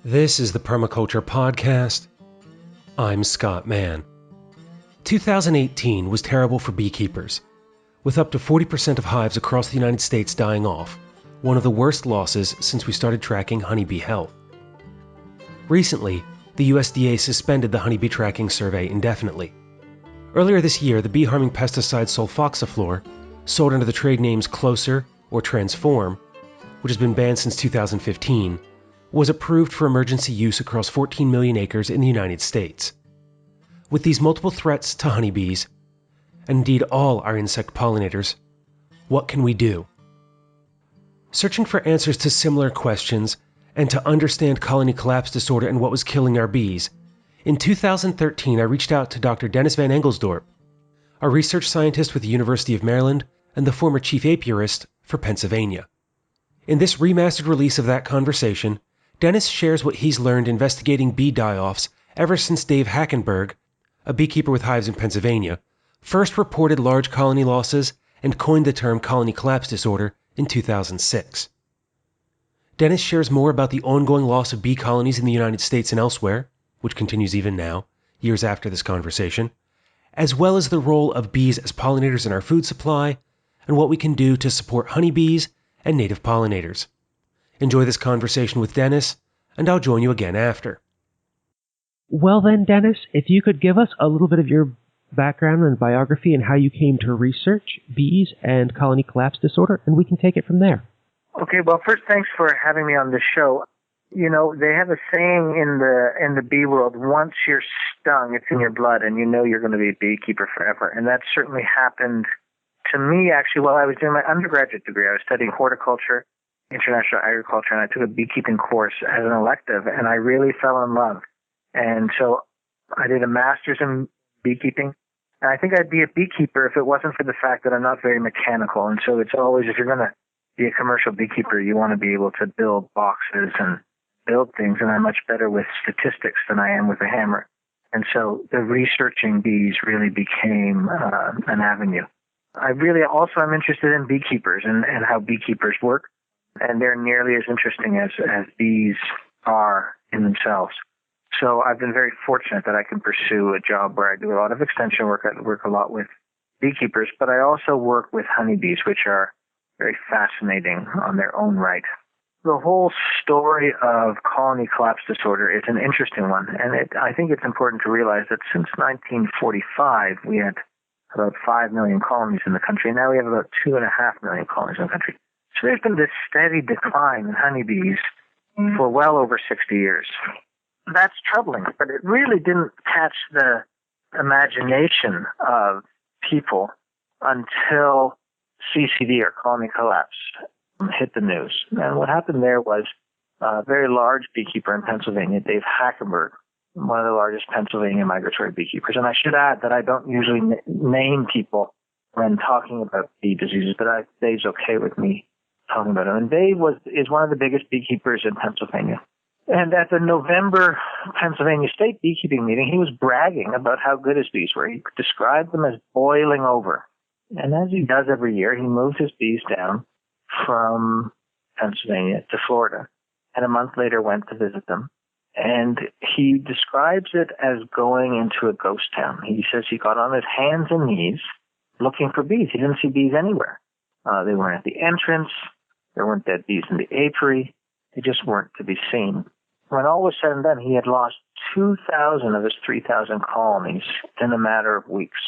This is the Permaculture Podcast. I'm Scott Mann. 2018 was terrible for beekeepers, with up to 40% of hives across the United States dying off, one of the worst losses since we started tracking honeybee health. Recently, the USDA suspended the honeybee tracking survey indefinitely. Earlier this year, the bee-harming pesticide sulfoxaflor, sold under the trade names Closer or Transform, which has been banned since 2015, was approved for emergency use across 14 million acres in the United States. With these multiple threats to honeybees, and indeed all our insect pollinators, what can we do? Searching for answers to similar questions and to understand colony collapse disorder and what was killing our bees, in 2013 I reached out to Dr. Dennis Van Engelsdorp, a research scientist with the University of Maryland and the former chief apiarist for Pennsylvania. In this remastered release of that conversation, Dennis shares what he's learned investigating bee die-offs ever since Dave Hackenberg, a beekeeper with hives in Pennsylvania, first reported large colony losses and coined the term colony collapse disorder in 2006. Dennis shares more about the ongoing loss of bee colonies in the United States and elsewhere, which continues even now, years after this conversation, as well as the role of bees as pollinators in our food supply, and what we can do to support honeybees and native pollinators. Enjoy this conversation with Dennis, and I'll join you again after. Well then, Dennis, if you could give us a little bit of your background and biography and how you came to research bees and colony collapse disorder, and we can take it from there. Okay, well, first, thanks for having me on the show. You know, they have a saying in the bee world, once you're stung, it's in your blood, and you know you're going to be a beekeeper forever. And that certainly happened to me, actually, while I was doing my undergraduate degree. I was studying horticulture, international agriculture, and I took a beekeeping course as an elective, and I really fell in love. And so I did a master's in beekeeping, and I think I'd be a beekeeper if it wasn't for the fact that I'm not very mechanical. And so it's always, if you're going to be a commercial beekeeper, you want to be able to build boxes and build things, and I'm much better with statistics than I am with a hammer. And so the researching bees really became an avenue. I really also am interested in beekeepers and how beekeepers work, and they're nearly as interesting as bees are in themselves. So I've been very fortunate that I can pursue a job where I do a lot of extension work. I work a lot with beekeepers, but I also work with honeybees, which are very fascinating on their own right. The whole story of colony collapse disorder is an interesting one, and I think it's important to realize that since 1945, we had about 5 million colonies in the country, and now we have about 2.5 million colonies in the country. So there's been this steady decline in honeybees for well over 60 years. That's troubling, but it really didn't catch the imagination of people until CCD, or colony collapse, hit the news. And what happened there was a very large beekeeper in Pennsylvania, Dave Hackenberg, one of the largest Pennsylvania migratory beekeepers. And I should add that I don't usually name people when talking about bee diseases, but Dave's okay with me talking about him. And Dave is one of the biggest beekeepers in Pennsylvania. And at the November Pennsylvania State Beekeeping meeting, he was bragging about how good his bees were. He described them as boiling over. And as he does every year, he moved his bees down from Pennsylvania to Florida, and a month later went to visit them. And he describes it as going into a ghost town. He says he got on his hands and knees looking for bees. He didn't see bees anywhere. They weren't at the entrance. There weren't dead bees in the apiary. They just weren't to be seen. When all was said and done, he had lost 2,000 of his 3,000 colonies in a matter of weeks.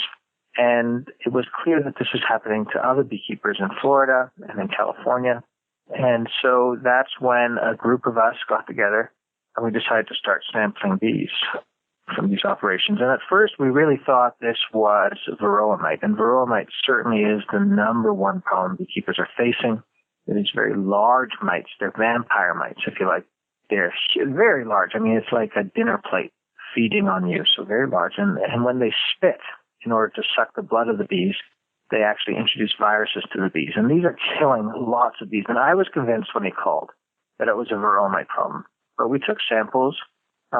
And it was clear that this was happening to other beekeepers in Florida and in California. And so that's when a group of us got together and we decided to start sampling bees from these operations. And at first, we really thought this was varroa mite. And varroa mite certainly is the number one problem beekeepers are facing. These very large mites. They're vampire mites, if you like. They're very large. I mean, it's like a dinner plate feeding on you, so very large. And when they spit, in order to suck the blood of the bees, they actually introduce viruses to the bees. And these are killing lots of bees. And I was convinced when he called that it was a varroa mite problem. But we took samples.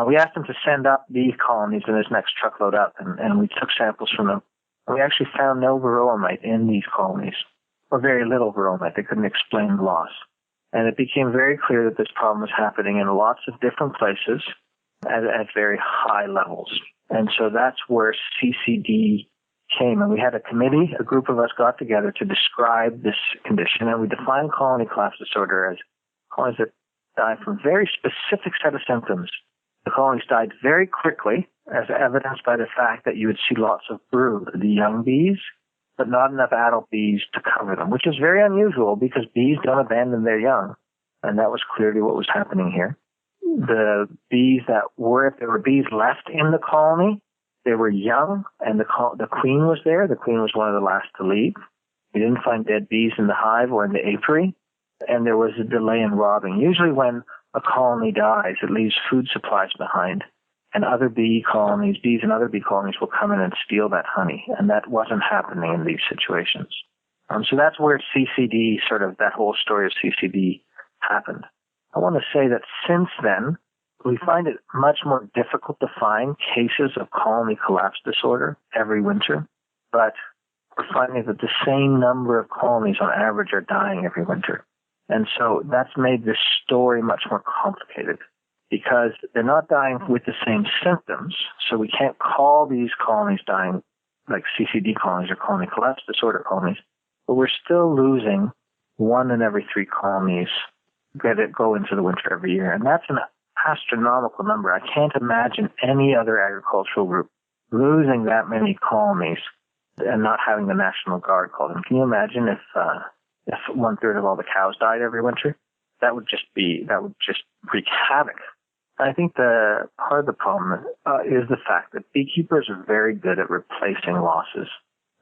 We asked him to send up bee colonies in his next truckload up, and we took samples from them. And we actually found no varroa mite in these colonies, or very little varroa mite. They couldn't explain the loss. And it became very clear that this problem was happening in lots of different places at very high levels. And so that's where CCD came. And we had a committee, a group of us got together to describe this condition. And we defined colony collapse disorder as colonies that die from a very specific set of symptoms. The colonies died very quickly, as evidenced by the fact that you would see lots of brood, the young bees, but not enough adult bees to cover them, which is very unusual because bees don't abandon their young. And that was clearly what was happening here. The bees that were, if there were bees left in the colony, they were young, and the queen was there. The queen was one of the last to leave. We didn't find dead bees in the hive or in the apiary, and there was a delay in robbing. Usually when a colony dies, it leaves food supplies behind, and other bees and other bee colonies will come in and steal that honey, and that wasn't happening in these situations. So that's where CCD, that whole story of CCD happened. I want to say that since then, we find it much more difficult to find cases of colony collapse disorder every winter, but we're finding that the same number of colonies on average are dying every winter. And so that's made this story much more complicated because they're not dying with the same symptoms. So we can't call these colonies dying like CCD colonies or colony collapse disorder colonies, but we're still losing 1 in every 3 colonies that go into the winter every year. And that's an astronomical number. I can't imagine any other agricultural group losing that many colonies and not having the National Guard called in. Can you imagine if 1/3 of all the cows died every winter? That would just wreak havoc. I think the part of the problem is the fact that beekeepers are very good at replacing losses.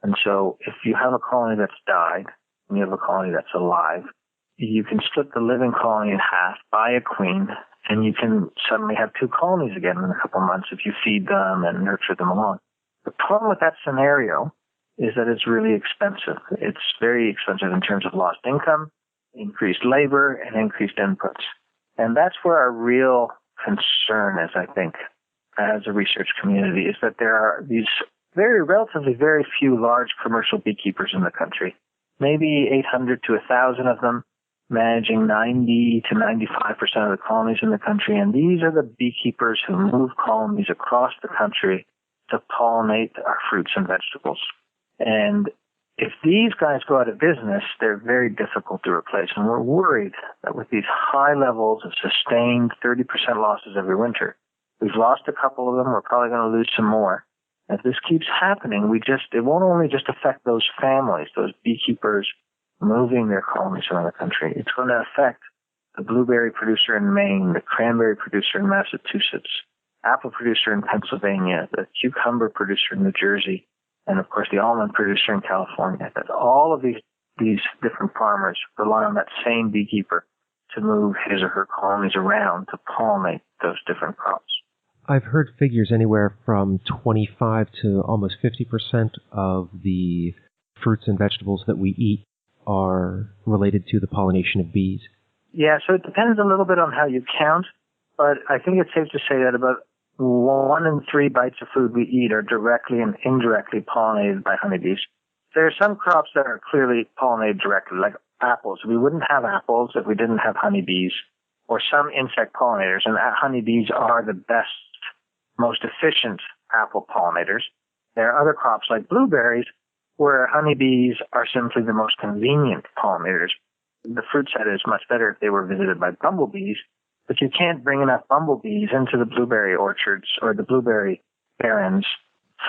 And so if you have a colony that's died and you have a colony that's alive, you can split the living colony in half, buy a queen, and you can suddenly have 2 colonies again in a couple of months if you feed them and nurture them along. The problem with that scenario is that it's really expensive. It's very expensive in terms of lost income, increased labor, and increased inputs. And that's where our real concern is, I think, as a research community, is that there are these relatively very few large commercial beekeepers in the country, maybe 800 to 1,000 of them, managing 90 to 95% of the colonies in the country. And these are the beekeepers who move colonies across the country to pollinate our fruits and vegetables. And if these guys go out of business, they're very difficult to replace. And we're worried that with these high levels of sustained 30% losses every winter, we've lost a couple of them, we're probably going to lose some more. If this keeps happening, it won't only just affect those families, those beekeepers moving their colonies around the country. It's going to affect the blueberry producer in Maine, the cranberry producer in Massachusetts, apple producer in Pennsylvania, the cucumber producer in New Jersey, and of course the almond producer in California. That all of these different farmers rely on that same beekeeper to move his or her colonies around to pollinate those different crops. I've heard figures anywhere from 25 to almost 50% of the fruits and vegetables that we eat are related to the pollination of bees. Yeah, so it depends a little bit on how you count, but I think it's safe to say that about 1 in 3 bites of food we eat are directly and indirectly pollinated by honeybees. There are some crops that are clearly pollinated directly, like apples. We wouldn't have apples if we didn't have honeybees, or some insect pollinators, and honeybees are the best, most efficient apple pollinators. There are other crops like blueberries where honeybees are simply the most convenient pollinators. The fruit set is much better if they were visited by bumblebees, but you can't bring enough bumblebees into the blueberry orchards or the blueberry barrens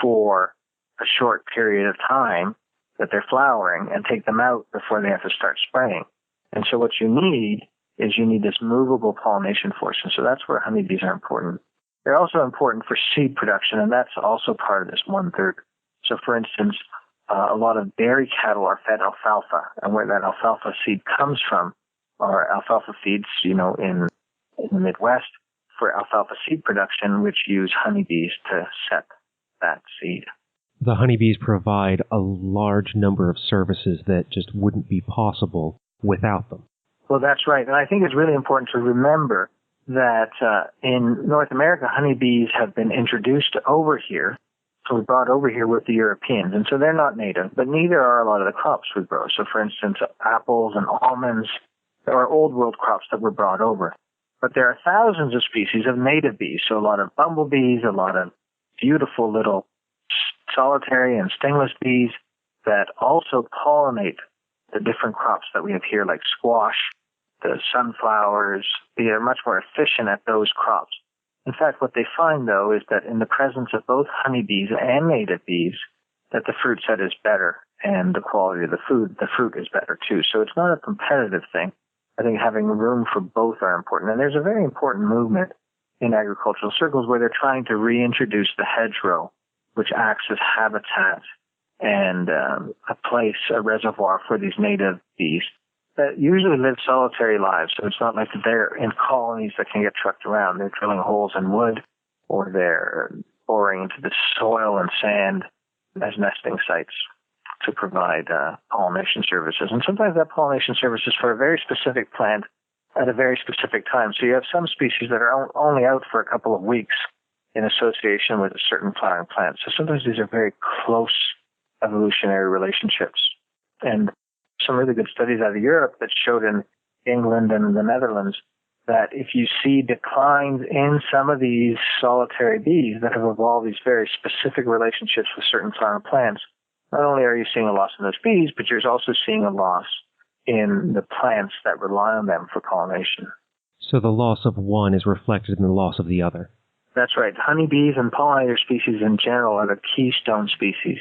for a short period of time that they're flowering and take them out before they have to start spraying. And so what you need is this movable pollination force. And so that's where honeybees are important. They're also important for seed production, and that's also part of this 1/3. So for instance, a lot of dairy cattle are fed alfalfa, and where that alfalfa seed comes from are alfalfa feeds, in the Midwest for alfalfa seed production, which use honeybees to set that seed. The honeybees provide a large number of services that just wouldn't be possible without them. Well, that's right. And I think it's really important to remember that in North America, honeybees have been introduced over here. So we brought over here with the Europeans. And so they're not native, but neither are a lot of the crops we grow. So for instance, apples and almonds or old world crops that were brought over. But there are thousands of species of native bees, so a lot of bumblebees, a lot of beautiful little solitary and stingless bees that also pollinate the different crops that we have here, like squash, the sunflowers. They are much more efficient at those crops. In fact, what they find, though, is that in the presence of both honeybees and native bees, that the fruit set is better, and the quality of the fruit is better, too. So it's not a competitive thing. I think having room for both are important. And there's a very important movement in agricultural circles where they're trying to reintroduce the hedgerow, which acts as habitat and a reservoir for these native bees that usually live solitary lives. So it's not like they're in colonies that can get trucked around. They're drilling holes in wood, or they're boring into the soil and sand as nesting sites to provide pollination services. And sometimes that pollination service is for a very specific plant at a very specific time. So you have some species that are only out for a couple of weeks in association with a certain flowering plant. So sometimes these are very close evolutionary relationships. And some really good studies out of Europe that showed in England and the Netherlands that if you see declines in some of these solitary bees that have evolved these very specific relationships with certain flowering plants, not only are you seeing a loss in those bees, but you're also seeing a loss in the plants that rely on them for pollination. So the loss of one is reflected in the loss of the other. That's right. Honeybees and pollinator species in general are the keystone species.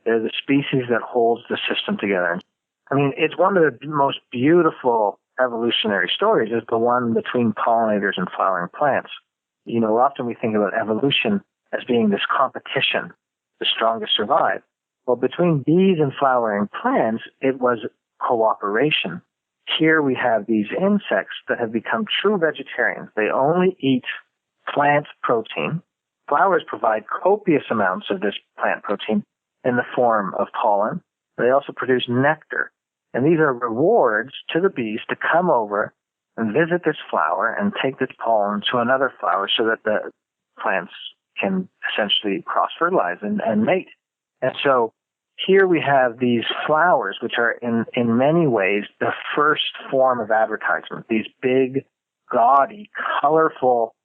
They're the species that holds the system together. I mean, it's one of the most beautiful evolutionary stories is the one between pollinators and flowering plants. You know, often we think about evolution as being this competition, the strongest survive. Well, between bees and flowering plants, it was cooperation. Here we have these insects that have become true vegetarians. They only eat plant protein. Flowers provide copious amounts of this plant protein in the form of pollen. They also produce nectar. And these are rewards to the bees to come over and visit this flower and take this pollen to another flower so that the plants can essentially cross-fertilize and mate. And so here we have these flowers, which are in many ways the first form of advertisement, these big, gaudy, colorful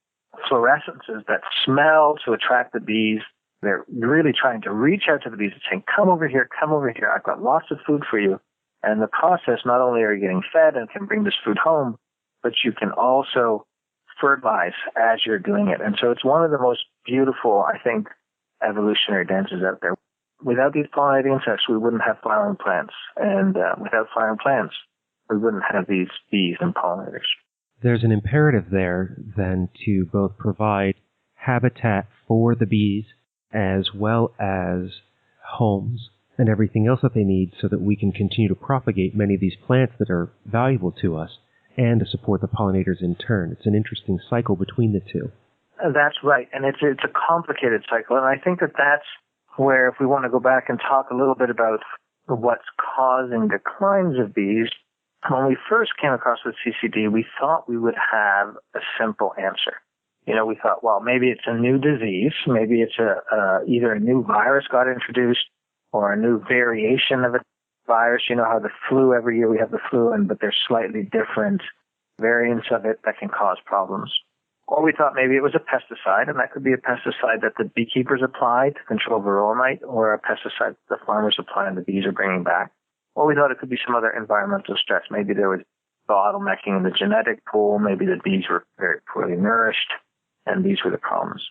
fluorescences that smell to attract the bees. They're really trying to reach out to the bees and saying, come over here, I've got lots of food for you. And in the process, not only are you getting fed and can bring this food home, but you can also fertilize as you're doing it. And so it's one of the most beautiful, I think, evolutionary dances out there. Without these pollinating insects, we wouldn't have flowering plants. And without flowering plants, we wouldn't have these bees and pollinators. There's an imperative there, then, to both provide habitat for the bees as well as homes and everything else that they need so that we can continue to propagate many of these plants that are valuable to us and to support the pollinators in turn. It's an interesting cycle between the two. That's right. And it's a complicated cycle. And I think that's where, if we want to go back and talk a little bit about what's causing declines of bees, when we first came across with CCD, we thought we would have a simple answer. You know, we thought, well, maybe it's a new disease. Maybe it's either a new virus got introduced or a new variation of a virus. You know how the flu, every year we have the flu, but there's slightly different variants of it that can cause problems. Or we thought maybe it was a pesticide, and that could be a pesticide that the beekeepers apply to control varroa mite, or a pesticide that the farmers apply and the bees are bringing back. Or we thought it could be some other environmental stress. Maybe there was bottlenecking in the genetic pool. Maybe the bees were very poorly nourished, and these were the problems.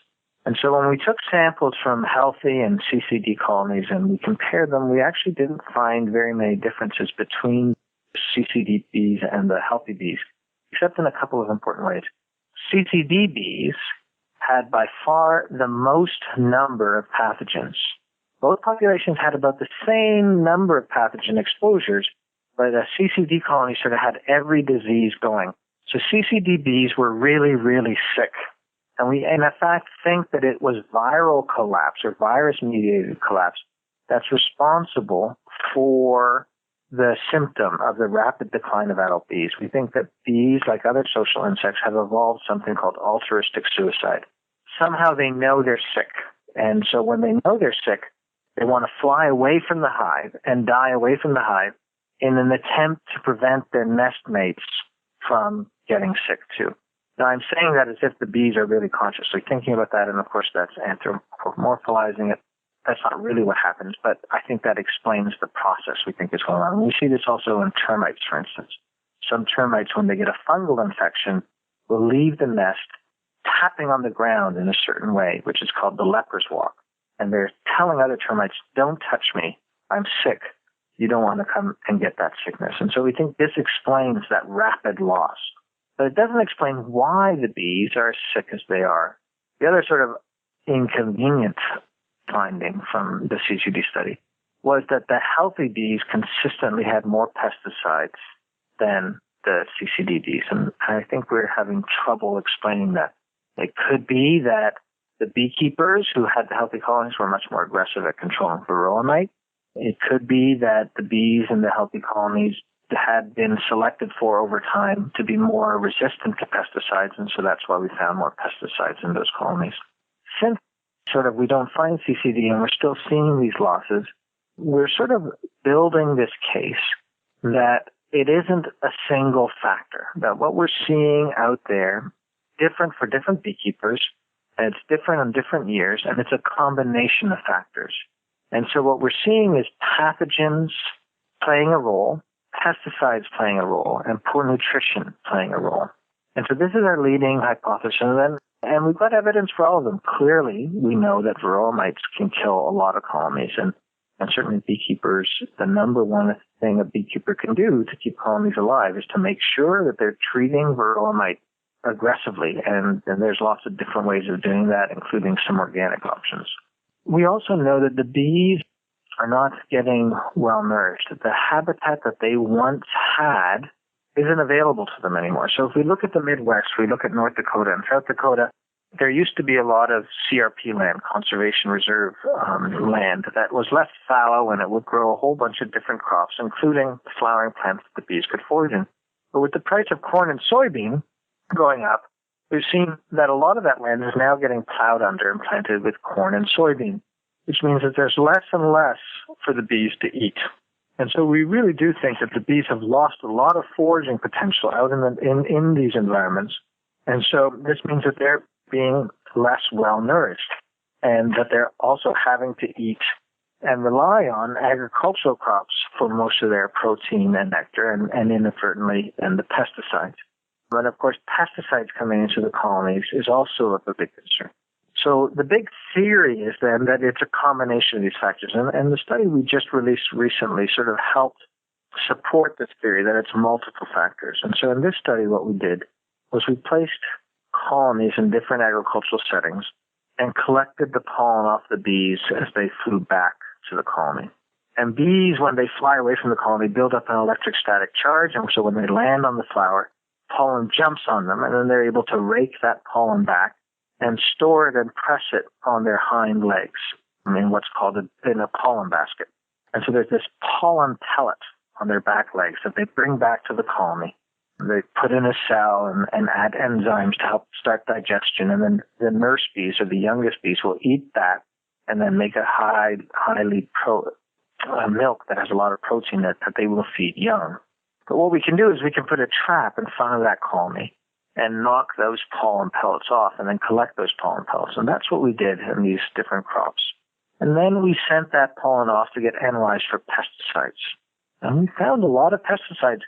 And so when we took samples from healthy and CCD colonies and we compared them, we actually didn't find very many differences between CCD bees and the healthy bees, except in a couple of important ways. CCD bees had by far the most number of pathogens. Both populations had about the same number of pathogen exposures, but a CCD colony sort of had every disease going. So CCD bees were really, really sick. And we, in fact, think that it was viral collapse or virus-mediated collapse that's responsible for the symptom of the rapid decline of adult bees. We think that bees, like other social insects, have evolved something called altruistic suicide. Somehow they know they're sick. And so when they know they're sick, they want to fly away from the hive and die away from the hive in an attempt to prevent their nest mates from getting sick too. Now, I'm saying that as if the bees are really consciously thinking about that, and of course that's anthropomorphizing it. That's not really what happens, but I think that explains the process we think is going on. We see this also in termites, for instance. Some termites, when they get a fungal infection, will leave the nest tapping on the ground in a certain way, which is called the leper's walk. And they're telling other termites, don't touch me, I'm sick. You don't want to come and get that sickness. And so we think this explains that rapid loss. But it doesn't explain why the bees are as sick as they are. The other sort of inconvenient finding from the CCD study was that the healthy bees consistently had more pesticides than the CCD bees. And I think we're having trouble explaining that. It could be that the beekeepers who had the healthy colonies were much more aggressive at controlling varroa mite. It could be that the bees in the healthy colonies had been selected for over time to be more resistant to pesticides, and so that's why we found more pesticides in those colonies. Since we don't find CCD and we're still seeing these losses, we're sort of building this case that it isn't a single factor, that what we're seeing out there different for different beekeepers, and it's different in different years, and it's a combination of factors. And so what we're seeing is pathogens playing a role, pesticides playing a role, and poor nutrition playing a role. And so this is our leading hypothesis. And we've got evidence for all of them. Clearly, we know that varroa mites can kill a lot of colonies, and certainly beekeepers, the number one thing a beekeeper can do to keep colonies alive is to make sure that they're treating varroa mite aggressively. And there's lots of different ways of doing that, including some organic options. We also know that the bees are not getting well nourished. The habitat that they once had isn't available to them anymore. So if we look at the Midwest, we look at North Dakota and South Dakota, there used to be a lot of CRP land, conservation reserve land, that was left fallow, and it would grow a whole bunch of different crops, including the flowering plants that the bees could forage in. But with the price of corn and soybean going up, we've seen that a lot of that land is now getting plowed under and planted with corn and soybean, which means that there's less and less for the bees to eat. And so we really do think that the bees have lost a lot of foraging potential out in these environments. And so this means that they're being less well nourished, and that they're also having to eat and rely on agricultural crops for most of their protein and nectar, and inadvertently, and the pesticides. But of course, pesticides coming into the colonies is also a big concern. So the big theory is then that it's a combination of these factors. And the study we just released recently sort of helped support this theory that it's multiple factors. And so in this study, what we did was we placed colonies in different agricultural settings and collected the pollen off the bees as they flew back to the colony. And bees, when they fly away from the colony, build up an electrostatic charge. And so when they land on the flower, pollen jumps on them, and then they're able to rake that pollen back and store it and press it on their hind legs, what's called in a pollen basket. And so there's this pollen pellet on their back legs that they bring back to the colony. They put in a cell and add enzymes to help start digestion. And then the nurse bees, or the youngest bees, will eat that and then make a highly milk that has a lot of protein that they will feed young. But what we can do is we can put a trap in front of that colony and knock those pollen pellets off and then collect those pollen pellets. And that's what we did in these different crops. And then we sent that pollen off to get analyzed for pesticides. And we found a lot of pesticides,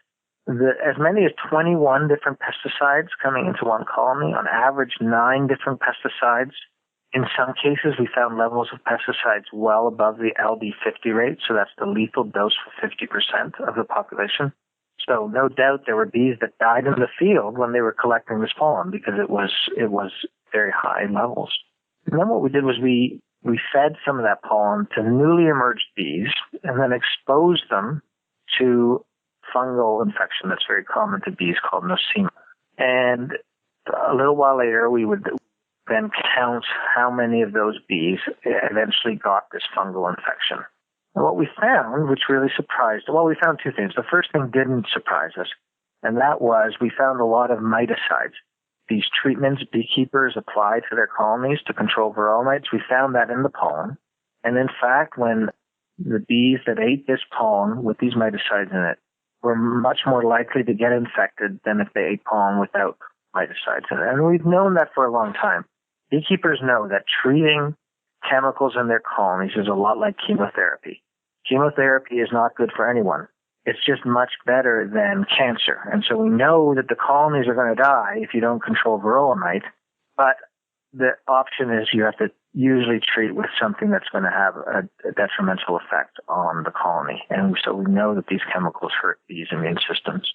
as many as 21 different pesticides coming into one colony, on average 9 different pesticides. In some cases, we found levels of pesticides well above the LD50 rate, so that's the lethal dose for 50% of the population. So no doubt there were bees that died in the field when they were collecting this pollen because it was very high levels. And then what we did was we fed some of that pollen to newly emerged bees and then exposed them to fungal infection that's very common to bees called nosema. And a little while later, we would then count how many of those bees eventually got this fungal infection. And what we found, which really surprised, we found 2 things. The first thing didn't surprise us, and that was we found a lot of miticides. These treatments beekeepers apply to their colonies to control varroa mites, we found that in the pollen. And in fact, when the bees that ate this pollen with these miticides in it were much more likely to get infected than if they ate pollen without miticides in it. And we've known that for a long time. Beekeepers know that treating chemicals in their colonies is a lot like chemotherapy. Chemotherapy is not good for anyone. It's just much better than cancer. And so we know that the colonies are going to die if you don't control varroa mite, but the option is you have to usually treat with something that's going to have a detrimental effect on the colony. And so we know that these chemicals hurt these immune systems.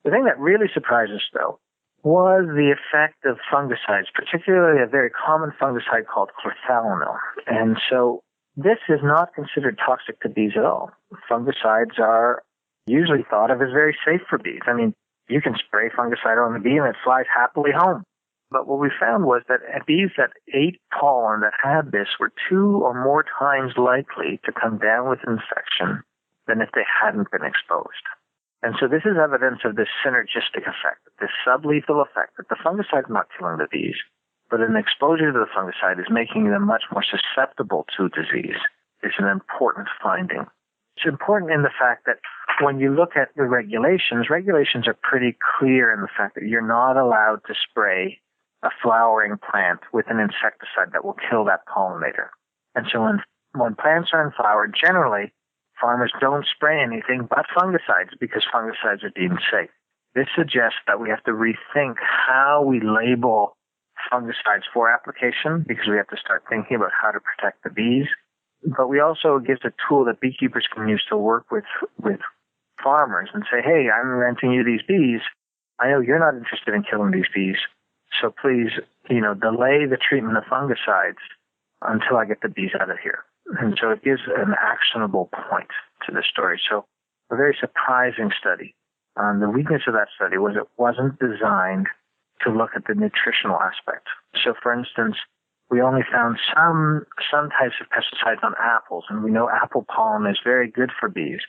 The thing that really surprised us, though, was the effect of fungicides, particularly a very common fungicide called chlorthalonil. And so this is not considered toxic to bees at all. Fungicides are usually thought of as very safe for bees. I mean, you can spray fungicide on the bee and it flies happily home. But what we found was that bees that ate pollen that had this were 2 or more times likely to come down with infection than if they hadn't been exposed. And so this is evidence of this synergistic effect, this sublethal effect, that the fungicide is not killing the bees, but an exposure to the fungicide is making them much more susceptible to disease. It's an important finding. It's important in the fact that when you look at the regulations are pretty clear in the fact that you're not allowed to spray a flowering plant with an insecticide that will kill that pollinator. And so when plants are in flower, generally, farmers don't spray anything but fungicides because fungicides are deemed safe. This suggests that we have to rethink how we label fungicides for application because we have to start thinking about how to protect the bees. But we also gives a tool that beekeepers can use to work with farmers and say, hey, I'm renting you these bees. I know you're not interested in killing these bees. So please, delay the treatment of fungicides until I get the bees out of here. And so it gives an actionable point to the story. So a very surprising study. The weakness of that study was it wasn't designed to look at the nutritional aspect. So for instance, we only found some types of pesticides on apples, and we know apple pollen is very good for bees.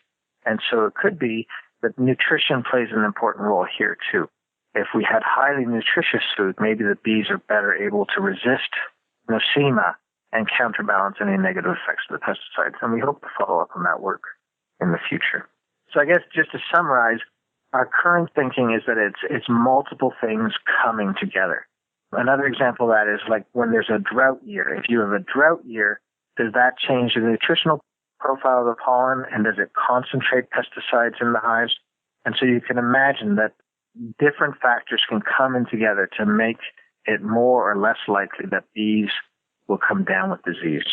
And so it could be that nutrition plays an important role here too. If we had highly nutritious food, maybe the bees are better able to resist nosema and counterbalance any negative effects of the pesticides. And we hope to follow up on that work in the future. So I guess just to summarize, our current thinking is that it's multiple things coming together. Another example of that is like when there's a drought year. If you have a drought year, does that change the nutritional profile of the pollen, and does it concentrate pesticides in the hives? And so you can imagine that different factors can come in together to make it more or less likely that bees will come down with disease.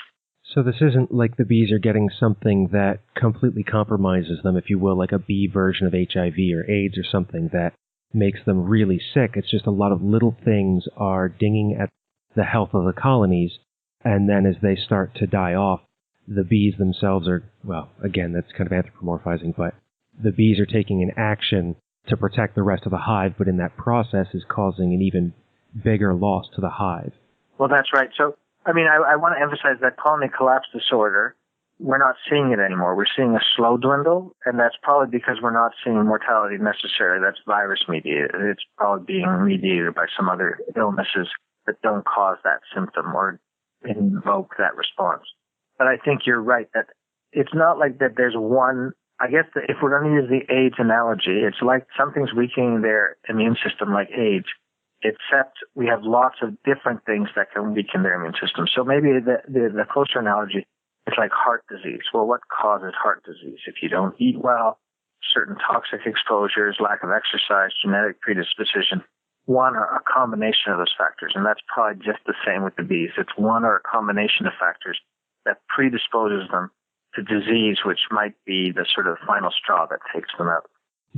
So this isn't like the bees are getting something that completely compromises them, if you will, like a bee version of HIV or AIDS or something that makes them really sick. It's just a lot of little things are dinging at the health of the colonies, and then as they start to die off, the bees themselves are, well, again, that's kind of anthropomorphizing, but the bees are taking an action to protect the rest of the hive, but in that process is causing an even bigger loss to the hive. Well, that's right. So, I want to emphasize that colony collapse disorder, we're not seeing it anymore. We're seeing a slow dwindle, and that's probably because we're not seeing mortality necessarily. That's virus-mediated. It's probably being mediated by some other illnesses that don't cause that symptom or invoke that response. But I think you're right that it's not like that there's one. I guess that if we're going to use the AIDS analogy, it's like something's weakening their immune system like AIDS, except we have lots of different things that can weaken their immune system. So maybe the closer analogy is like heart disease. Well, what causes heart disease? If you don't eat well, certain toxic exposures, lack of exercise, genetic predisposition, one or a combination of those factors. And that's probably just the same with the bees. It's one or a combination of factors that predisposes them to disease, which might be the sort of final straw that takes them out.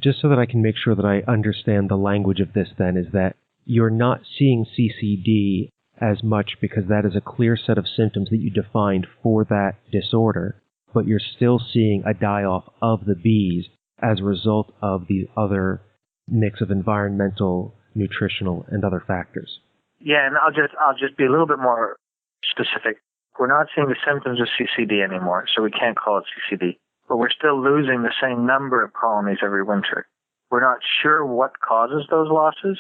Just so that I can make sure that I understand the language of this then, is that you're not seeing CCD as much because that is a clear set of symptoms that you defined for that disorder, but you're still seeing a die-off of the bees as a result of the other mix of environmental, nutritional, and other factors. Yeah, and I'll just be a little bit more specific. We're not seeing the symptoms of CCD anymore, so we can't call it CCD. But we're still losing the same number of colonies every winter. We're not sure what causes those losses,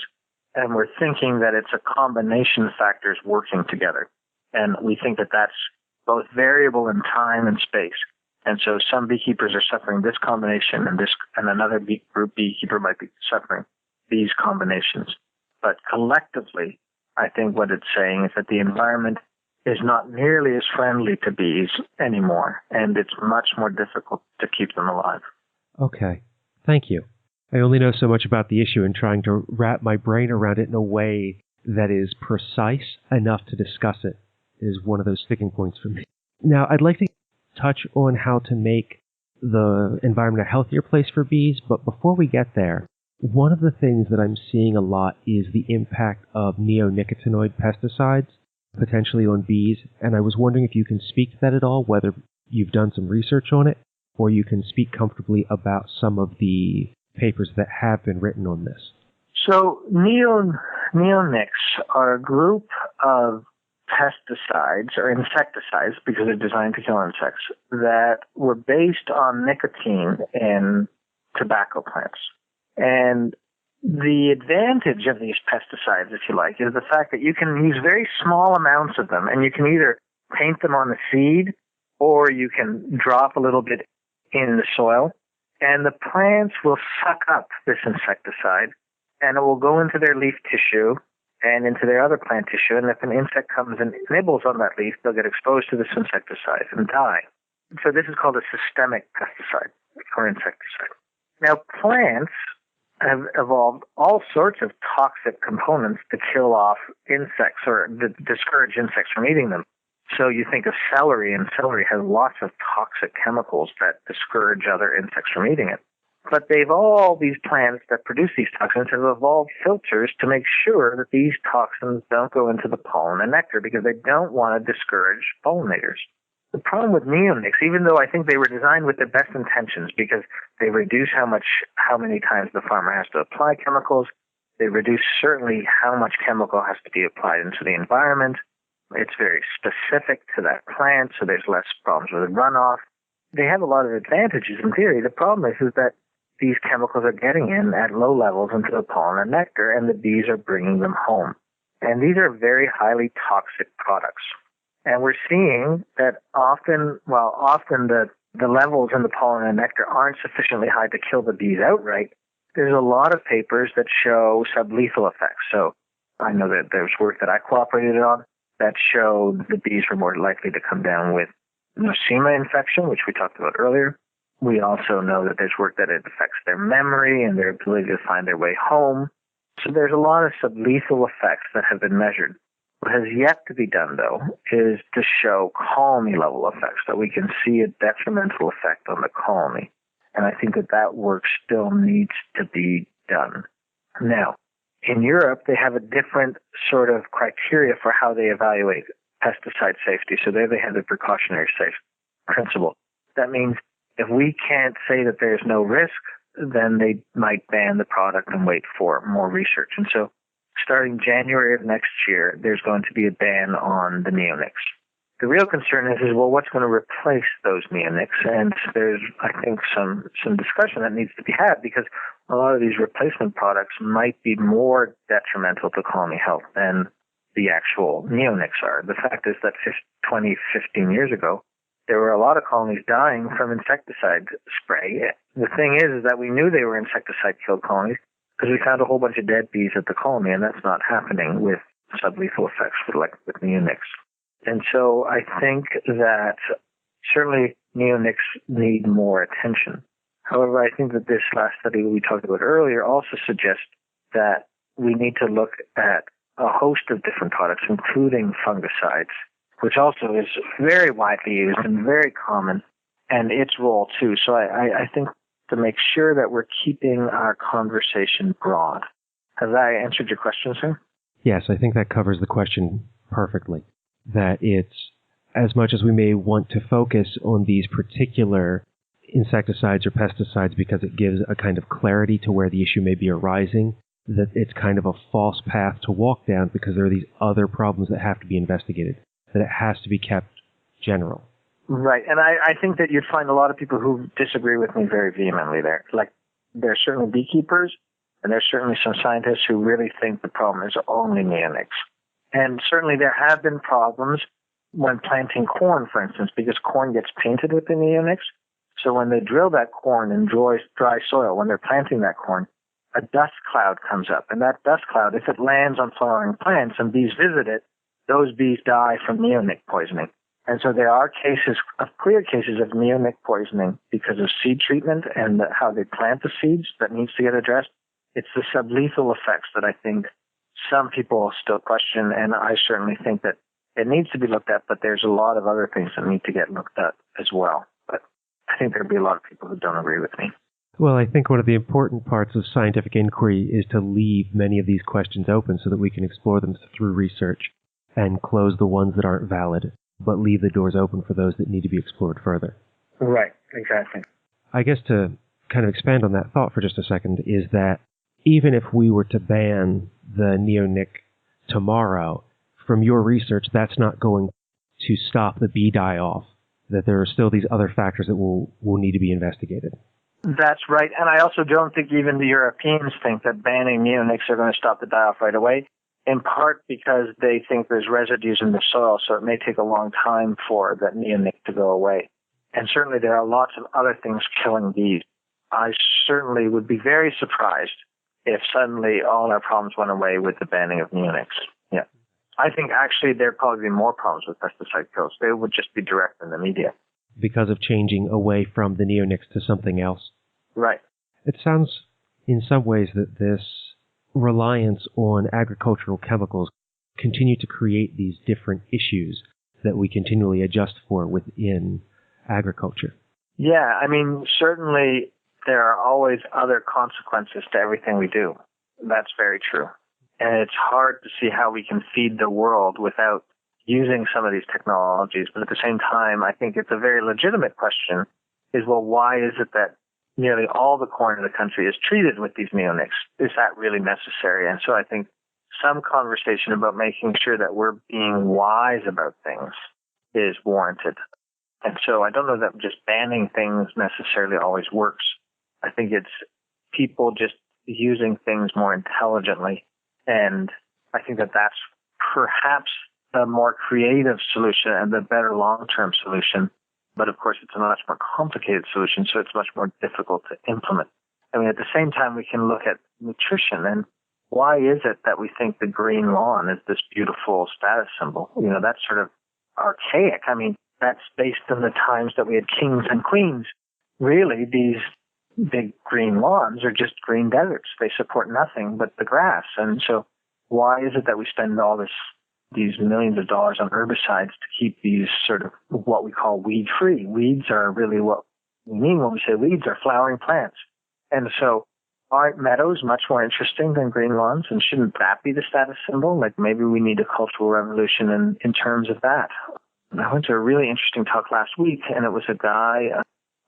and we're thinking that it's a combination of factors working together. And we think that that's both variable in time and space. And so some beekeepers are suffering this combination, and another group beekeeper might be suffering these combinations. But collectively, I think what it's saying is that the environment is not nearly as friendly to bees anymore, and it's much more difficult to keep them alive. Okay, thank you. I only know so much about the issue, and trying to wrap my brain around it in a way that is precise enough to discuss it is one of those sticking points for me. Now, I'd like to touch on how to make the environment a healthier place for bees, but before we get there, one of the things that I'm seeing a lot is the impact of neonicotinoid pesticides, potentially on bees, and I was wondering if you can speak to that at all, whether you've done some research on it, or you can speak comfortably about some of the papers that have been written on this. So neonics are a group of pesticides or insecticides, because they're designed to kill insects, that were based on nicotine in tobacco plants. And the advantage of these pesticides, if you like, is the fact that you can use very small amounts of them, and you can either paint them on the seed or you can drop a little bit in the soil, and the plants will suck up this insecticide, and it will go into their leaf tissue and into their other plant tissue, and if an insect comes and nibbles on that leaf, they'll get exposed to this insecticide and die. So this is called a systemic pesticide or insecticide. Now, plants have evolved all sorts of toxic components to kill off insects or to discourage insects from eating them. So you think of celery, and celery has lots of toxic chemicals that discourage other insects from eating it. But these plants that produce these toxins have evolved filters to make sure that these toxins don't go into the pollen and nectar, because they don't want to discourage pollinators. The problem with neonics, even though I think they were designed with the best intentions, because they reduce how many times the farmer has to apply chemicals, they reduce certainly how much chemical has to be applied into the environment. It's very specific to that plant, so there's less problems with runoff. They have a lot of advantages in theory. The problem is that these chemicals are getting in at low levels into the pollen and nectar, and the bees are bringing them home. And these are very highly toxic products. And we're seeing that often the levels in the pollen and nectar aren't sufficiently high to kill the bees outright, there's a lot of papers that show sublethal effects. So I know that there's work that I cooperated on that showed the bees were more likely to come down with Nosema infection, which we talked about earlier. We also know that there's work that it affects their memory and their ability to find their way home. So there's a lot of sublethal effects that have been measured. What has yet to be done, though, is to show colony level effects, that we can see a detrimental effect on the colony. And I think that work still needs to be done. Now, in Europe, they have a different sort of criteria for how they evaluate pesticide safety. So there they have the precautionary safe principle. That means if we can't say that there's no risk, then they might ban the product and wait for more research. And so starting January of next year, there's going to be a ban on the neonics. The real concern is well, what's going to replace those neonics? And there's, I think, some discussion that needs to be had, because a lot of these replacement products might be more detrimental to colony health than the actual neonics are. The fact is that 15 years ago, there were a lot of colonies dying from insecticide spray. The thing is that we knew they were insecticide-killed colonies because we found a whole bunch of dead bees at the colony, and that's not happening with sublethal effects with neonics. And so I think that certainly neonics need more attention. However, I think that this last study we talked about earlier also suggests that we need to look at a host of different products, including fungicides, which also is very widely used and very common, and its role too. So I think to make sure that we're keeping our conversation broad. Has I answered your question, sir? Yes, I think that covers the question perfectly. That it's, as much as we may want to focus on these particular insecticides or pesticides because it gives a kind of clarity to where the issue may be arising, that it's kind of a false path to walk down because there are these other problems that have to be investigated, that it has to be kept general. Right, and I think that you'd find a lot of people who disagree with me very vehemently there. Like, there's certainly beekeepers, and there's certainly some scientists who really think the problem is only neonics. And certainly there have been problems when planting corn, for instance, because corn gets painted with the neonics. So when they drill that corn in dry soil, when they're planting that corn, a dust cloud comes up. And that dust cloud, if it lands on flowering plants and bees visit it, those bees die from neonic poisoning. And so there are clear cases of neonic poisoning because of seed treatment and how they plant the seeds that needs to get addressed. It's the sublethal effects that I think some people still question, and I certainly think that it needs to be looked at, but there's a lot of other things that need to get looked at as well. But I think there'll be a lot of people who don't agree with me. Well, I think one of the important parts of scientific inquiry is to leave many of these questions open so that we can explore them through research and close the ones that aren't valid, but leave the doors open for those that need to be explored further. Right, exactly. I guess to kind of expand on that thought for just a second is that even if we were to ban the neonic tomorrow, from your research, that's not going to stop the bee die-off, that there are still these other factors that will need to be investigated. That's right. And I also don't think even the Europeans think that banning neonics are going to stop the die-off right away, in part because they think there's residues in the soil, so it may take a long time for that neonic to go away. And certainly there are lots of other things killing bees. I certainly would be very surprised if suddenly all our problems went away with the banning of neonics. Yeah. I think actually there'd probably be more problems with pesticide kills. They would just be direct in the media. Because of changing away from the neonics to something else. Right. It sounds in some ways that this reliance on agricultural chemicals continue to create these different issues that we continually adjust for within agriculture. Yeah, I mean, certainly there are always other consequences to everything we do. That's very true. And it's hard to see how we can feed the world without using some of these technologies. But at the same time, I think it's a very legitimate question is, well, why is it that nearly all the corn in the country is treated with these neonics? Is that really necessary? And so I think some conversation about making sure that we're being wise about things is warranted. And so I don't know that just banning things necessarily always works. I think it's people just using things more intelligently. And I think that that's perhaps the more creative solution and the better long-term solution. But of course, it's a much more complicated solution, so it's much more difficult to implement. I mean, at the same time, we can look at nutrition and why is it that we think the green lawn is this beautiful status symbol? You know, that's sort of archaic. I mean, that's based on the times that we had kings and queens. Really, these big green lawns are just green deserts. They support nothing but the grass. And so why is it that we spend these millions of dollars on herbicides to keep these sort of what we call weed-free? Weeds are really what we mean when we say weeds are flowering plants. And so aren't meadows much more interesting than green lawns? And shouldn't that be the status symbol? Like maybe we need a cultural revolution in terms of that. I went to a really interesting talk last week, and it was a guy,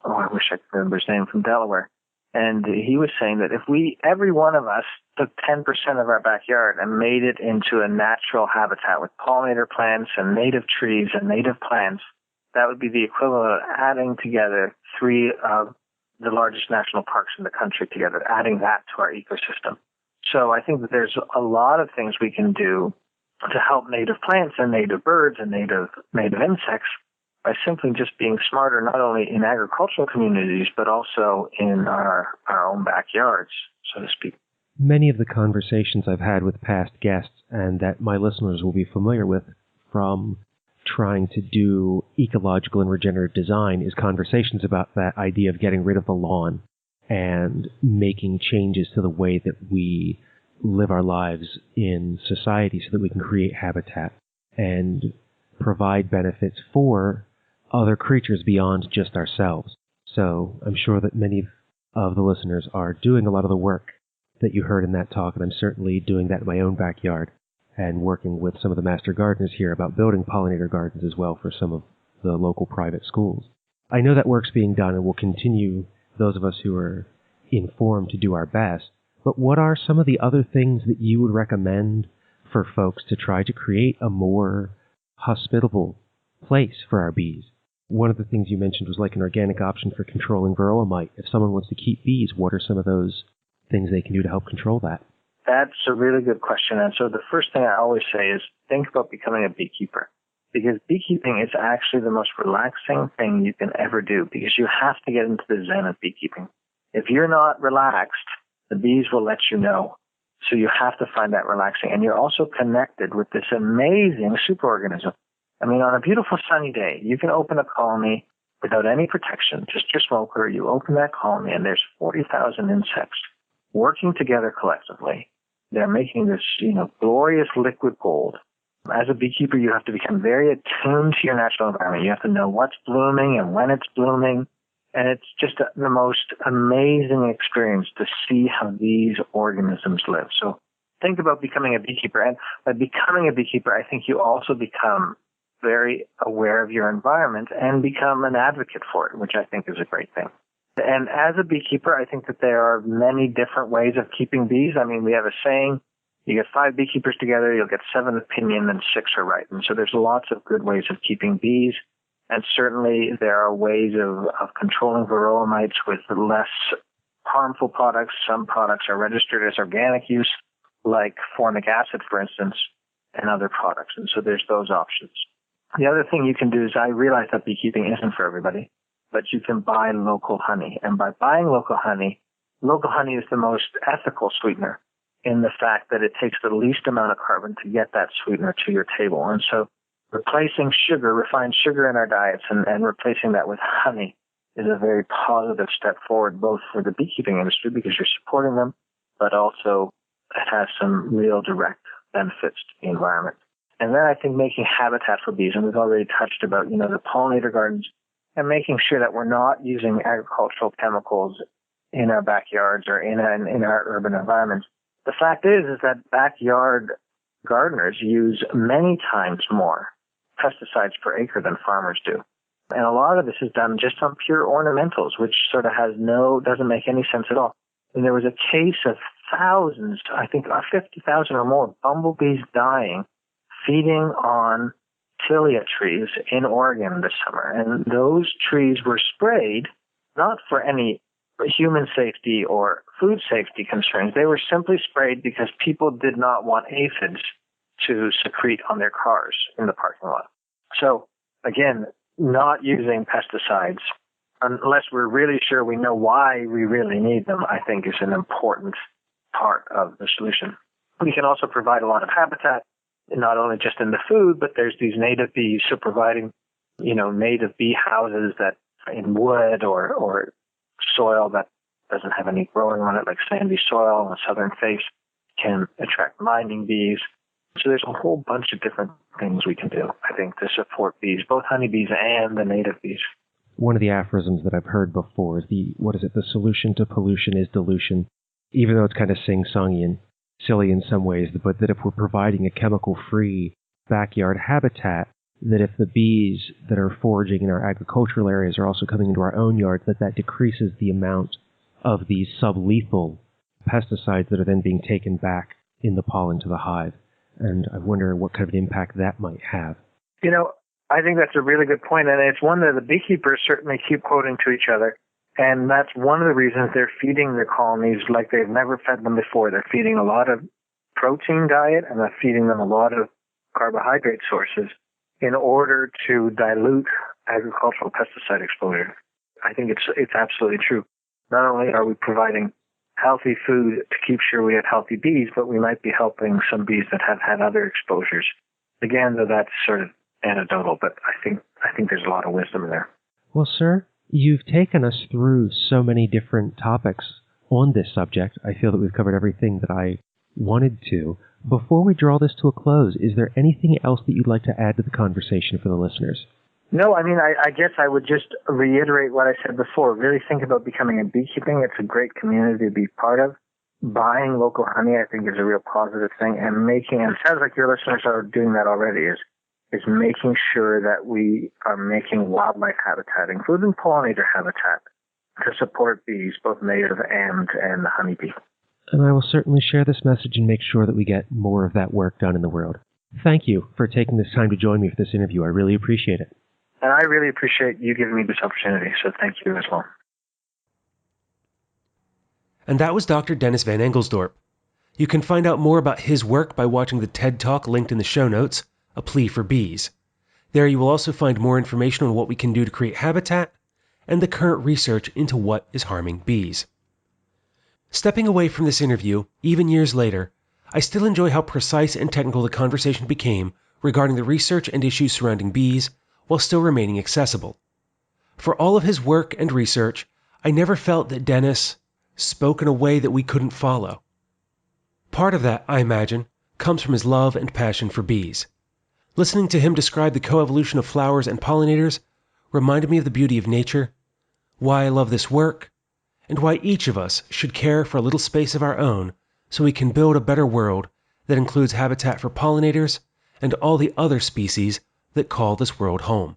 I wish I could remember his name, from Delaware. And he was saying that if every one of us took 10% of our backyard and made it into a natural habitat with pollinator plants and native trees and native plants, that would be the equivalent of adding together 3 of the largest national parks in the country together, adding that to our ecosystem. So I think that there's a lot of things we can do to help native plants and native birds and native insects by simply just being smarter, not only in agricultural communities, but also in our own backyards, so to speak. Many of the conversations I've had with past guests and that my listeners will be familiar with from trying to do ecological and regenerative design is conversations about that idea of getting rid of the lawn and making changes to the way that we live our lives in society so that we can create habitat and provide benefits for other creatures beyond just ourselves. So I'm sure that many of the listeners are doing a lot of the work that you heard in that talk, and I'm certainly doing that in my own backyard and working with some of the master gardeners here about building pollinator gardens as well for some of the local private schools. I know that work's being done and will continue, those of us who are informed, to do our best. But what are some of the other things that you would recommend for folks to try to create a more hospitable place for our bees? One of the things you mentioned was like an organic option for controlling varroa mite. If someone wants to keep bees, what are some of those things they can do to help control that? That's a really good question. And so the first thing I always say is think about becoming a beekeeper, because beekeeping is actually the most relaxing thing you can ever do, because you have to get into the zen of beekeeping. If you're not relaxed, the bees will let you know. So you have to find that relaxing. And you're also connected with this amazing superorganism. I mean, on a beautiful sunny day, you can open a colony without any protection, just your smoker. You open that colony and there's 40,000 insects working together collectively. They're making this, glorious liquid gold. As a beekeeper, you have to become very attuned to your natural environment. You have to know what's blooming and when it's blooming. And it's just the most amazing experience to see how these organisms live. So think about becoming a beekeeper. And by becoming a beekeeper, I think you also become very aware of your environment and become an advocate for it, which I think is a great thing. And as a beekeeper, I think that there are many different ways of keeping bees. I mean, we have a saying, you get 5 beekeepers together, you'll get 7 opinion and 6 are right. And so there's lots of good ways of keeping bees. And certainly there are ways of controlling varroa mites with less harmful products. Some products are registered as organic use, like formic acid, for instance, and other products. And so there's those options. The other thing you can do is, I realize that beekeeping isn't for everybody, but you can buy local honey. And by buying local honey is the most ethical sweetener in the fact that it takes the least amount of carbon to get that sweetener to your table. And so replacing sugar, refined sugar in our diets, and replacing that with honey is a very positive step forward, both for the beekeeping industry because you're supporting them, but also it has some real direct benefits to the environment. And then I think making habitat for bees, and we've already touched about, the pollinator gardens, and making sure that we're not using agricultural chemicals in our backyards or in our urban environments. The fact is that backyard gardeners use many times more pesticides per acre than farmers do. And a lot of this is done just on pure ornamentals, which sort of doesn't make any sense at all. And there was a case of thousands, I think 50,000 or more bumblebees dying, feeding on tilia trees in Oregon this summer. And those trees were sprayed not for any human safety or food safety concerns. They were simply sprayed because people did not want aphids to secrete on their cars in the parking lot. So again, not using pesticides unless we're really sure we know why we really need them, I think is an important part of the solution. We can also provide a lot of habitat, not only just in the food, but there's these native bees. So providing, native bee houses that in wood or soil that doesn't have any growing on it, like sandy soil on the southern face, can attract mining bees. So there's a whole bunch of different things we can do, I think, to support bees, both honeybees and the native bees. One of the aphorisms that I've heard before is the solution to pollution is dilution, even though it's kind of sing-songy and silly in some ways, but that if we're providing a chemical-free backyard habitat, that if the bees that are foraging in our agricultural areas are also coming into our own yards, that decreases the amount of these sublethal pesticides that are then being taken back in the pollen to the hive. And I wonder what kind of an impact that might have. I think that's a really good point, and it's one that the beekeepers certainly keep quoting to each other. And that's one of the reasons they're feeding their colonies like they've never fed them before. They're feeding a lot of protein diet, and they're feeding them a lot of carbohydrate sources in order to dilute agricultural pesticide exposure. I think it's absolutely true. Not only are we providing healthy food to keep sure we have healthy bees, but we might be helping some bees that have had other exposures. Again, though, that's sort of anecdotal, but I think there's a lot of wisdom in there. Well, sir, you've taken us through so many different topics on this subject. I feel that we've covered everything that I wanted to. Before we draw this to a close, is there anything else that you'd like to add to the conversation for the listeners? No, I guess I would just reiterate what I said before. Really think about becoming a beekeeping. It's a great community to be part of. Buying local honey, I think, is a real positive thing. And it sounds like your listeners are doing that already, is making sure that we are making wildlife habitat, including pollinator habitat, to support bees, both native and the honeybee. And I will certainly share this message and make sure that we get more of that work done in the world. Thank you for taking this time to join me for this interview. I really appreciate it. And I really appreciate you giving me this opportunity, so thank you as well. And that was Dr. Dennis Van Engelsdorp. You can find out more about his work by watching the TED Talk linked in the show notes, A Plea for Bees. There you will also find more information on what we can do to create habitat and the current research into what is harming bees. Stepping away from this interview, even years later, I still enjoy how precise and technical the conversation became regarding the research and issues surrounding bees while still remaining accessible. For all of his work and research, I never felt that Dennis spoke in a way that we couldn't follow. Part of that, I imagine, comes from his love and passion for bees. Listening to him describe the coevolution of flowers and pollinators reminded me of the beauty of nature, why I love this work, and why each of us should care for a little space of our own so we can build a better world that includes habitat for pollinators and all the other species that call this world home.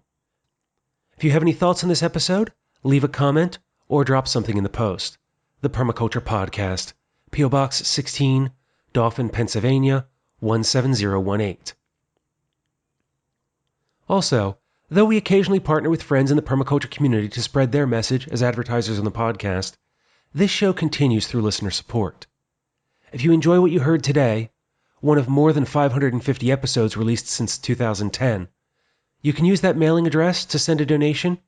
If you have any thoughts on this episode, leave a comment or drop something in the post. The Permaculture Podcast, P.O. Box 16, Dauphin, Pennsylvania, 17018. Also, though we occasionally partner with friends in the permaculture community to spread their message as advertisers on the podcast, this show continues through listener support. If you enjoy what you heard today, one of more than 550 episodes released since 2010, you can use that mailing address to send a donation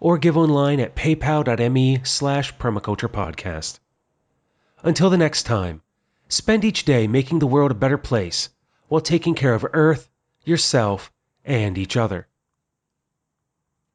or give online at paypal.me/permaculturepodcast. Until the next time, spend each day making the world a better place while taking care of Earth, yourself, and each other.